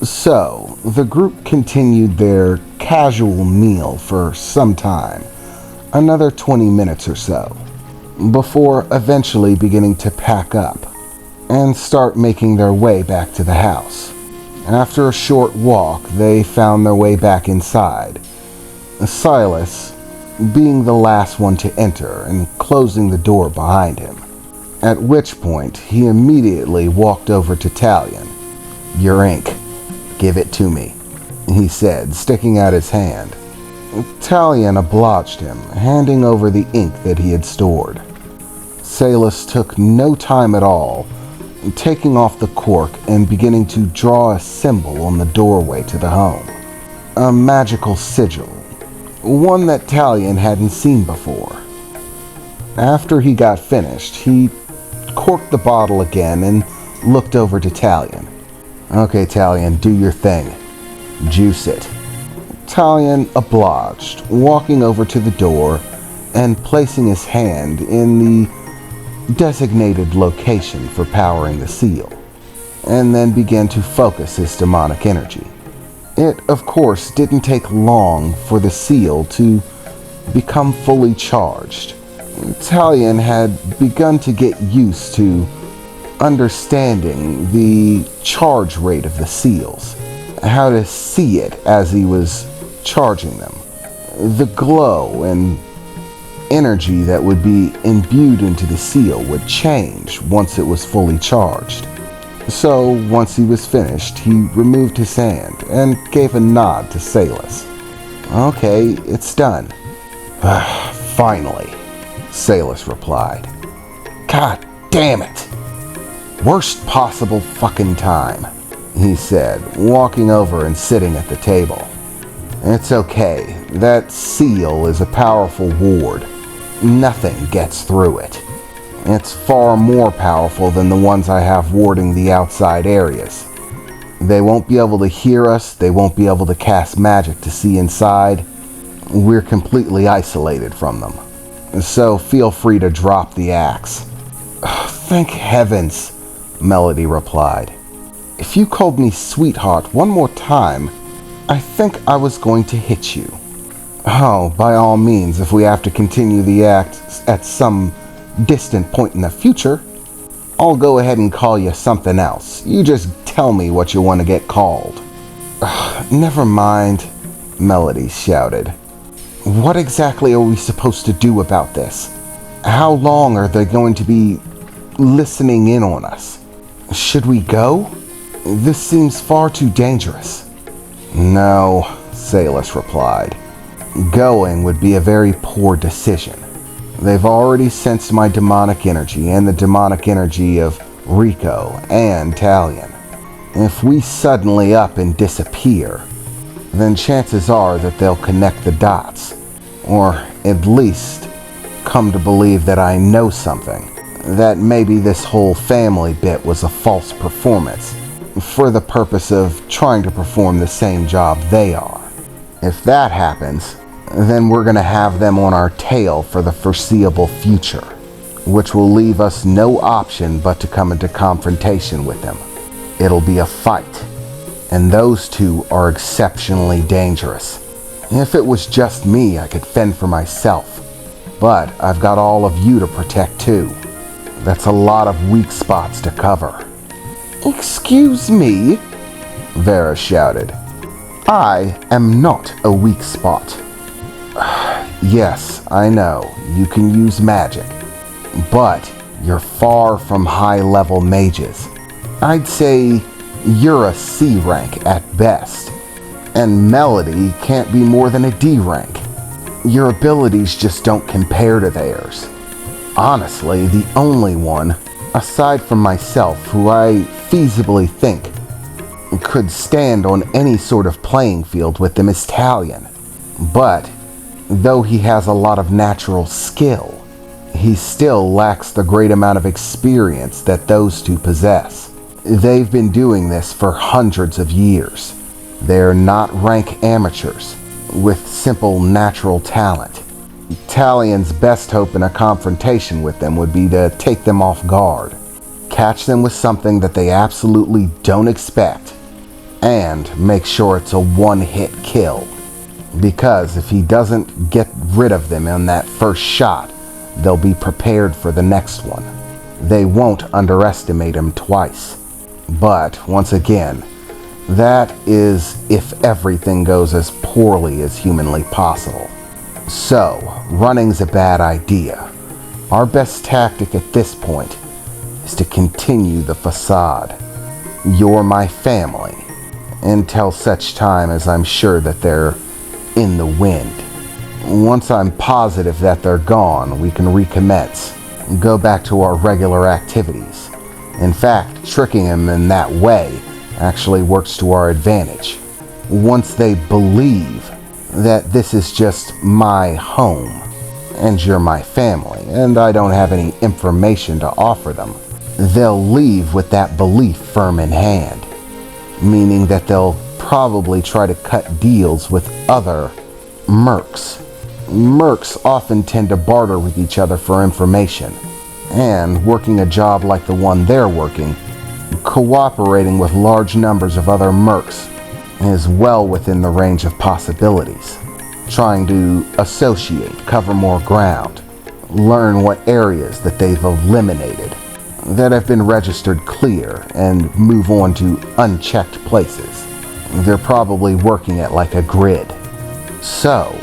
So, the group continued their casual meal for some time, another 20 minutes or so, before eventually beginning to pack up and start making their way back to the house. After a short walk, they found their way back inside, Silas being the last one to enter and closing the door behind him, at which point he immediately walked over to Talion. "Your ink. Give it to me," he said, sticking out his hand. Talion obliged him, handing over the ink that he had stored. Silas took no time at all, taking off the cork and beginning to draw a symbol on the doorway to the home. A magical sigil, one that Talion hadn't seen before. After he got finished, he corked the bottle again and looked over to Talion. "Okay, Talion, do your thing. Juice it." Talion obliged, walking over to the door and placing his hand in the designated location for powering the seal, and then began to focus his demonic energy. It, of course, didn't take long for the seal to become fully charged. Talion had begun to get used to understanding the charge rate of the seals, how to see it as he was charging them, the glow and energy that would be imbued into the seal would change once it was fully charged. So, once he was finished, he removed his hand and gave a nod to Silas. "Okay, it's done." "Finally," Silas replied. "God damn it! Worst possible fucking time," he said, walking over and sitting at the table. "It's okay. That seal is a powerful ward. Nothing gets through it. It's far more powerful than the ones I have warding the outside areas. They won't be able to hear us. They won't be able to cast magic to see inside. We're completely isolated from them. So feel free to drop the axe." "Thank heavens," Melody replied. "If you called me sweetheart one more time, I think I was going to hit you." "Oh, by all means, if we have to continue the act at some distant point in the future, I'll go ahead and call you something else. You just tell me what you want to get called." "Never mind," Melody shouted. "What exactly are we supposed to do about this? How long are they going to be listening in on us? Should we go? This seems far too dangerous." "No," Silas replied. "Going would be a very poor decision. They've already sensed my demonic energy and the demonic energy of Rico and Talion. If we suddenly up and disappear, then chances are that they'll connect the dots, or at least come to believe that I know something, that maybe this whole family bit was a false performance for the purpose of trying to perform the same job they are. If that happens, then we're going to have them on our tail for the foreseeable future, which will leave us no option but to come into confrontation with them. It'll be a fight, and those two are exceptionally dangerous. If it was just me, I could fend for myself, but I've got all of you to protect too. That's a lot of weak spots to cover." "Excuse me?" Vera shouted. "I am not a weak spot." "Yes, I know, you can use magic, but you're far from high-level mages. I'd say you're a C rank at best, and Melody can't be more than a D rank. Your abilities just don't compare to theirs. Honestly, the only one, aside from myself, who I feasibly think could stand on any sort of playing field with them is Talion. But though he has a lot of natural skill, he still lacks the great amount of experience that those two possess. They've been doing this for hundreds of years. They're not rank amateurs with simple natural talent. Talion's best hope in a confrontation with them would be to take them off guard, catch them with something that they absolutely don't expect, and make sure it's a one-hit kill. Because if he doesn't get rid of them in that first shot, they'll be prepared for the next one. They won't underestimate him twice. But, once again, that is if everything goes as poorly as humanly possible. So, running's a bad idea. Our best tactic at this point is to continue the facade. You're my family, until such time as I'm sure that they're in the wind. Once I'm positive that they're gone, we can recommence and go back to our regular activities. In fact, tricking them in that way actually works to our advantage. Once they believe that this is just my home, and you're my family, and I don't have any information to offer them, they'll leave with that belief firm in hand, meaning that they'll probably try to cut deals with other mercs. Mercs often tend to barter with each other for information, and working a job like the one they're working, cooperating with large numbers of other mercs is well within the range of possibilities. Trying to associate, cover more ground, learn what areas that they've eliminated, that have been registered clear, and move on to unchecked places. They're probably working it like a grid. So,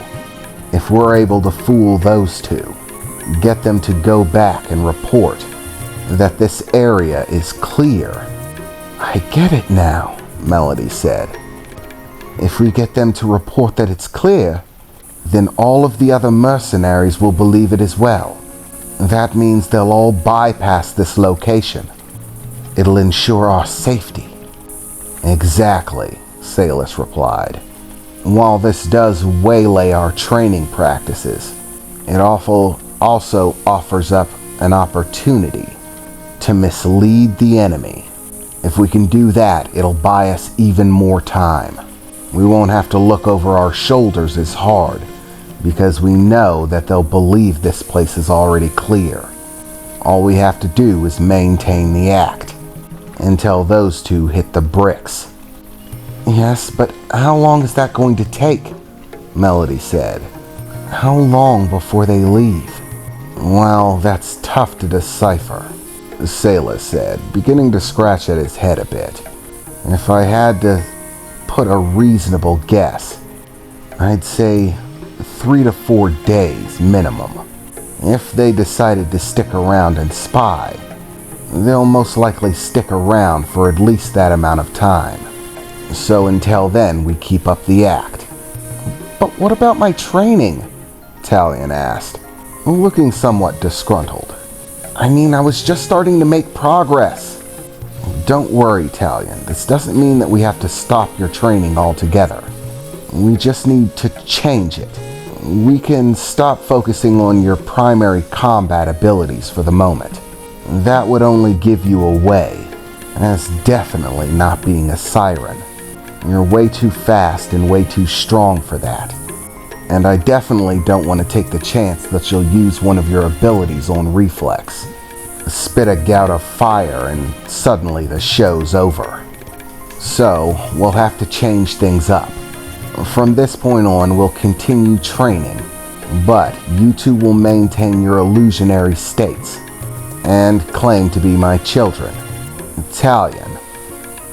if we're able to fool those two, get them to go back and report that this area is clear. I get it now, Melody said. If we get them to report that it's clear, then all of the other mercenaries will believe it as well. That means they'll all bypass this location. It'll ensure our safety. Exactly, Salus replied. While this does waylay our training practices, it also offers up an opportunity to mislead the enemy. If we can do that, it'll buy us even more time. We won't have to look over our shoulders as hard, because we know that they'll believe this place is already clear. All we have to do is maintain the act until those two hit the bricks. Yes, but how long is that going to take? Melody said. How long before they leave? Well, that's tough to decipher, Salus said, beginning to scratch at his head a bit. If I had to put a reasonable guess, I'd say 3 to 4 days minimum. If they decided to stick around and spy, they'll most likely stick around for at least that amount of time. So until then, we keep up the act. But what about my training? Taleon asked, looking somewhat disgruntled. I mean, I was just starting to make progress. Don't worry, Taleon. This doesn't mean that we have to stop your training altogether. We just need to change it. We can stop focusing on your primary combat abilities for the moment. That would only give you away, as definitely not being a siren. You're way too fast and way too strong for that. And I definitely don't want to take the chance that you'll use one of your abilities on reflex. Spit a gout of fire and suddenly the show's over. So, we'll have to change things up. From this point on, we'll continue training, but you two will maintain your illusionary states and claim to be my children, Taleon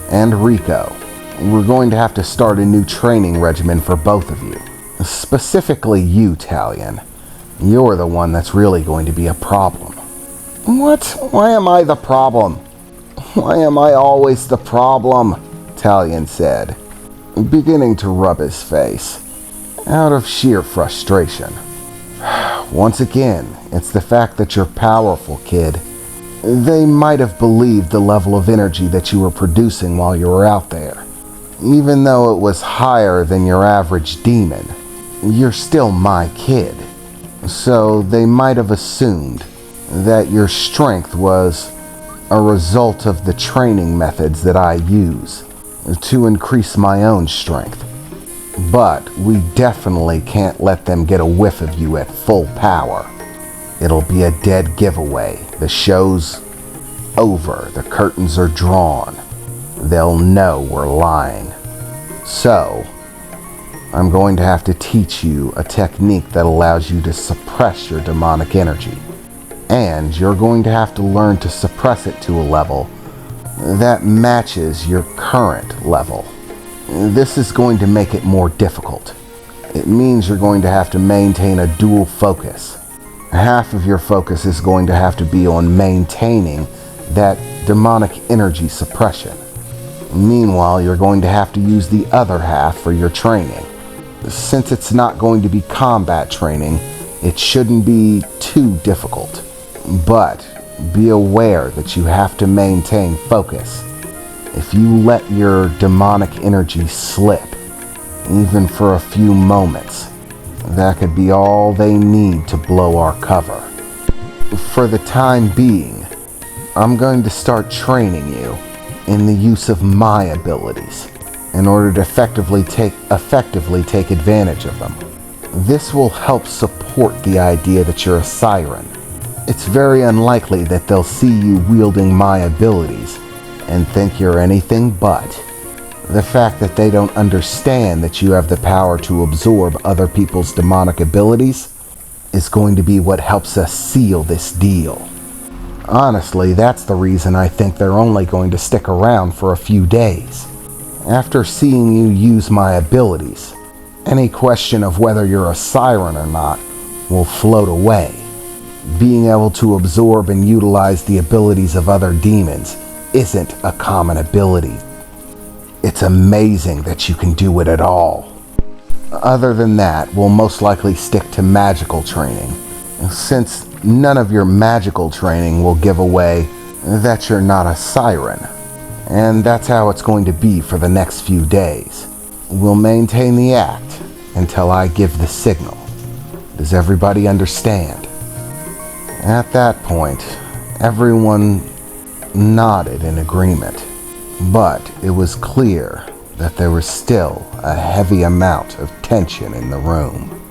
and Rico. We're going to have to start a new training regimen for both of you. Specifically you, Taleon. You're the one that's really going to be a problem. What? Why am I the problem? Why am I always the problem? Taleon said, beginning to rub his face, out of sheer frustration. Once again, it's the fact that you're powerful, kid. They might have believed the level of energy that you were producing while you were out there. Even though it was higher than your average demon, you're still my kid. So they might have assumed that your strength was a result of the training methods that I use to increase my own strength. But we definitely can't let them get a whiff of you at full power. It'll be a dead giveaway. The show's over. The curtains are drawn. they'll know we're lying. So, I'm going to have to teach you a technique that allows you to suppress your demonic energy. And you're going to have to learn to suppress it to a level that matches your current level. This is going to make it more difficult. It means you're going to have to maintain a dual focus. Half of your focus is going to have to be on maintaining that demonic energy suppression. Meanwhile, you're going to have to use the other half for your training. Since it's not going to be combat training, it shouldn't be too difficult. But be aware that you have to maintain focus. If you let your demonic energy slip, even for a few moments, that could be all they need to blow our cover. For the time being, I'm going to start training you in the use of my abilities in order to effectively take advantage of them. This will help support the idea that you're a siren. It's very unlikely that they'll see you wielding my abilities and think you're anything but. The fact that they don't understand that you have the power to absorb other people's demonic abilities is going to be what helps us seal this deal. Honestly, that's the reason I think they're only going to stick around for a few days. After seeing you use my abilities, any question of whether you're a siren or not will float away. Being able to absorb and utilize the abilities of other demons isn't a common ability. It's amazing that you can do it at all. Other than that, we'll most likely stick to magical training, since none of your magical training will give away that you're not a siren. And that's how it's going to be for the next few days. We'll maintain the act until I give the signal. Does everybody understand? At that point, everyone nodded in agreement, but it was clear that there was still a heavy amount of tension in the room.